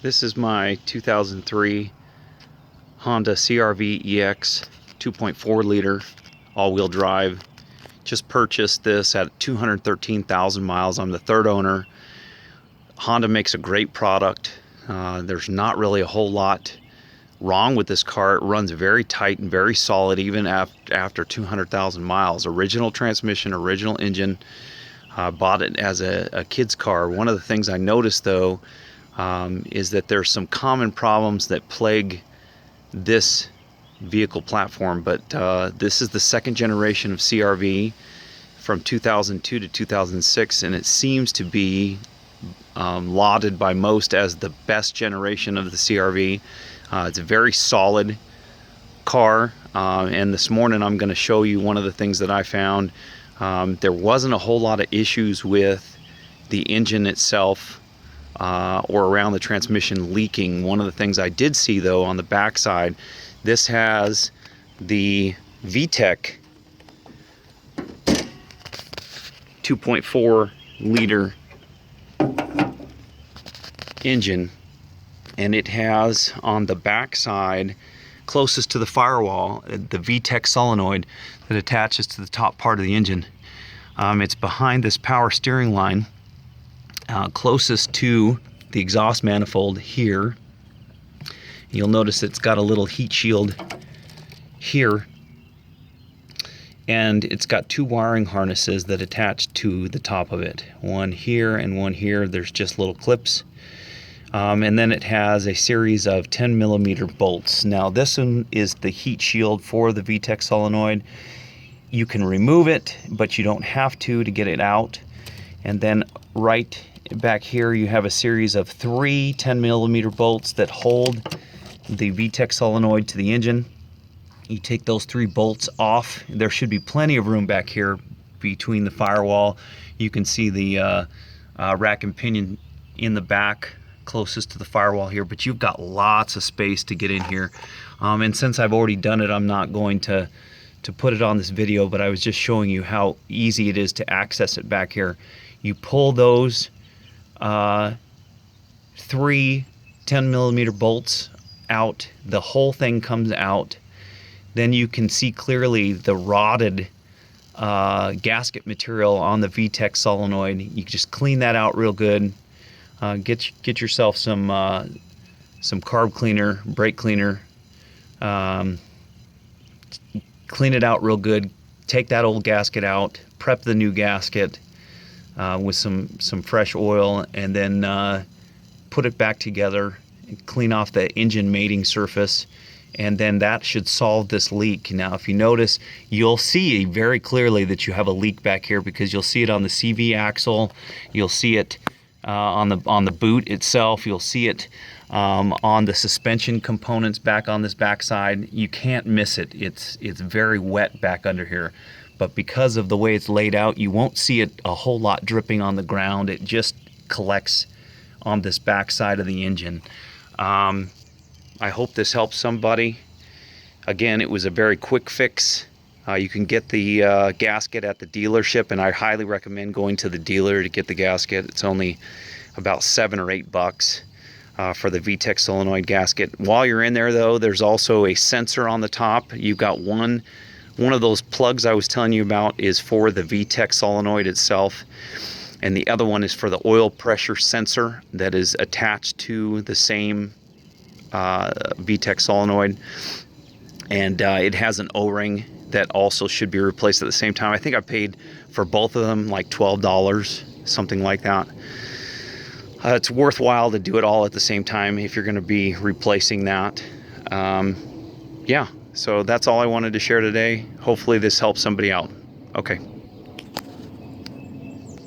This is my 2003 Honda CRV VTEC 2.4 liter all-wheel drive. Just purchased this at 213,000 miles. I'm the third owner. Honda makes a great product. There's not really a whole lot wrong with this car. It runs very tight and very solid even after 200,000 miles. Original transmission, original engine. Bought it as a kid's car. One of the things I noticed though is that there's some common problems that plague this vehicle platform, but this is the second generation of CRV from 2002 to 2006, and it seems to be lauded by most as the best generation of the CRV. It's a very solid car, and this morning I'm going to show you one of the things that I found. There wasn't a whole lot of issues with the engine itself or around the transmission leaking. One of the things I did see though on the back side, this has the VTEC 2.4 liter engine, and it has on the back side closest to the firewall the VTEC solenoid that attaches to the top part of the engine. It's behind this power steering line, closest to the exhaust manifold here. You'll notice it's got a little heat shield here, and it's got two wiring harnesses that attach to the top of it. One here and one here. There's just little clips. And then it has a series of 10mm bolts. Now this one is the heat shield for the VTEC solenoid. You can remove it, but you don't have to get it out. And then right back here you have a series of three 10mm bolts that hold the VTEC solenoid to the engine. You take those three bolts off. There should be plenty of room back here between the firewall. You can see the rack and pinion in the back closest to the firewall here, but you've got lots of space to get in here. And since I've already done it, I'm not going to put it on this video, but I was just showing you how easy it is to access it back here. You pull those three 10mm bolts out, the whole thing comes out. Then you can see clearly the rotted gasket material on the VTEC solenoid. You can just clean that out real good. Get yourself some carb cleaner, brake cleaner. Clean it out real good. Take that old gasket out. Prep the new gasket with some fresh oil, and then put it back together. Clean off the engine mating surface, and then that should solve this leak. Now, if you notice, you'll see very clearly that you have a leak back here because you'll see it on the CV axle. You'll see it on the boot itself. You'll see it on the suspension components back on this backside. You can't miss it. It's very wet back under here, but because of the way it's laid out, you won't see it a whole lot dripping on the ground. It just collects on this backside of the engine. I hope this helps somebody. Again, it was a very quick fix. You can get the gasket at the dealership, and I highly recommend going to the dealer to get the gasket. It's only about $7 or $8 for the VTEC solenoid gasket. While you're in there though, there's also a sensor on the top. You've got one of those plugs I was telling you about is for the VTEC solenoid itself, and the other one is for the oil pressure sensor that is attached to the same VTEC solenoid, and it has an O-ring that also should be replaced at the same time. I think I paid for both of them like $12, something like that. It's worthwhile to do it all at the same time if you're going to be replacing that. Yeah, so that's all I wanted to share today. Hopefully this helps somebody out. Okay.